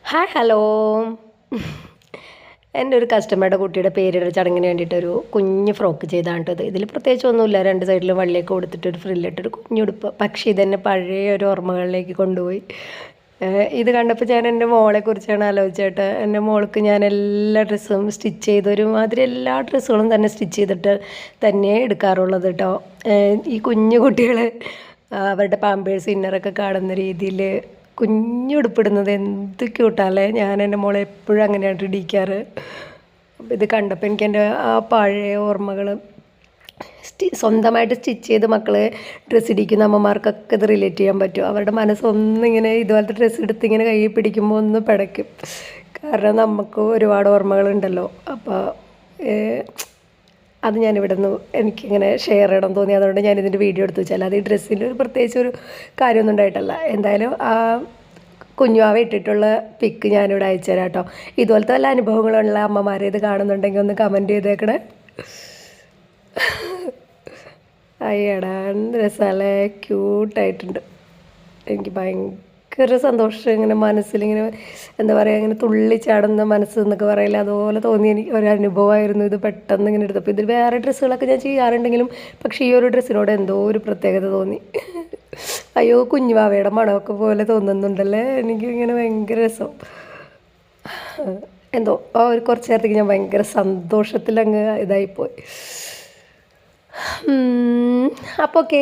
Hi hello. എൻ്റെ ഒരു കസ്റ്റമറുടെ കുട്ടിയുടെ പേരിടൽ ചടങ്ങിന് വേണ്ടിയിട്ടൊരു കുഞ്ഞ് ഫ്രോക്ക് ചെയ്താണ് കേട്ടത്. ഇതിൽ പ്രത്യേകിച്ച് ഒന്നുമില്ല, രണ്ട് സൈഡിലും വള്ളിയൊക്കെ കൊടുത്തിട്ടൊരു ഫ്രില്ലിട്ടൊരു കുഞ്ഞുടുപ്പ്. പക്ഷേ ഇതെന്നെ പഴയ ഒരു ഓർമ്മകളിലേക്ക് കൊണ്ടുപോയി. ഇത് കണ്ടപ്പോൾ ഞാൻ എൻ്റെ മോളെക്കുറിച്ചാണ് ആലോചിച്ചിട്ട്, എൻ്റെ മോൾക്ക് ഞാൻ എല്ലാ ഡ്രസ്സും സ്റ്റിച്ച് ചെയ്ത് ഒരുമാതിരി എല്ലാ ഡ്രസ്സുകളും തന്നെ സ്റ്റിച്ച് ചെയ്തിട്ട് തന്നെ എടുക്കാറുള്ളത് കേട്ടോ. ഈ കുഞ്ഞു കുട്ടികൾ അവരുടെ പാമ്പേഴ്സ് ഇന്നറൊക്കെ കാണുന്ന രീതിയിൽ കുഞ്ഞുടുപ്പിടുന്നത് എന്ത് ക്യൂട്ടാല്ലേ. ഞാൻ എൻ്റെ മോളെ എപ്പോഴും അങ്ങനെയാണ് ഇടിക്കാറ്. അപ്പോൾ ഇത് കണ്ടപ്പോൾ എനിക്ക് എൻ്റെ ആ പഴയ ഓർമ്മകൾ, സ്വന്തമായിട്ട് സ്റ്റിച്ച് ചെയ്ത് മക്കളെ ഡ്രസ്സ് ഇടിക്കുന്ന അമ്മമാർക്കൊക്കെ ഇത് റിലേറ്റ് ചെയ്യാൻ പറ്റും. അവരുടെ മനസ്സൊന്നിങ്ങനെ ഇതുപോലത്തെ ഡ്രസ്സ് എടുത്ത് ഇങ്ങനെ കൈ പിടിക്കുമ്പോൾ ഒന്ന് പിടയ്ക്കും. കാരണം നമുക്ക് ഒരുപാട് ഓർമ്മകളുണ്ടല്ലോ. അപ്പോൾ അത് ഞാനിവിടെ നിന്ന് എനിക്കിങ്ങനെ ഷെയർ ചെയ്യണം തോന്നി, അതുകൊണ്ട് ഞാനിതിൻ്റെ വീഡിയോ എടുത്ത് വെച്ചാൽ അത് ഈ ഡ്രസ്സിൻ്റെ ഒരു പ്രത്യേകിച്ച് ഒരു കാര്യമൊന്നും ഉണ്ടായിട്ടല്ല. എന്തായാലും ആ കുഞ്ഞുവാവ ഇട്ടിട്ടുള്ള പിക്ക് ഞാനിവിടെ അയച്ചു തരാം കേട്ടോ. ഇതുപോലത്തെ വല്ല അനുഭവങ്ങളുള്ള അമ്മമാരെ ഇത് കാണുന്നുണ്ടെങ്കിൽ ഒന്ന് കമൻറ്റ് ചെയ്തേക്കണേ. അയ്യടാ രസമല്ലേ, ക്യൂട്ടായിട്ടുണ്ട്. എനിക്ക് ഭയങ്കര സന്തോഷം, ഇങ്ങനെ മനസ്സിലിങ്ങനെ എന്താ പറയുക, ഇങ്ങനെ തുള്ളിച്ചാടുന്ന മനസ്സ് എന്നൊക്കെ പറയില്ല, അതുപോലെ തോന്നി. എനിക്ക് ഒരു അനുഭവമായിരുന്നു ഇത് പെട്ടെന്ന് ഇങ്ങനെ എടുത്തപ്പോൾ. ഇതിൽ വേറെ ഡ്രസ്സുകളൊക്കെ ഞാൻ ചെയ്യാറുണ്ടെങ്കിലും പക്ഷേ ഈ ഒരു ഡ്രസ്സിനോട് എന്തോ ഒരു പ്രത്യേകത തോന്നി. അയ്യോ, കുഞ്ഞുവാവയുടെ മണമൊക്കെ പോലെ തോന്നുന്നുണ്ടല്ലേ. എനിക്ക് ഇങ്ങനെ ഭയങ്കര രസം. എന്തോ ഒരു കുറച്ച് നേരത്തേക്ക് ഞാൻ ഭയങ്കര സന്തോഷത്തിലങ്ങ് ഇതായിപ്പോയി. അപ്പോൾ ഓക്കേ.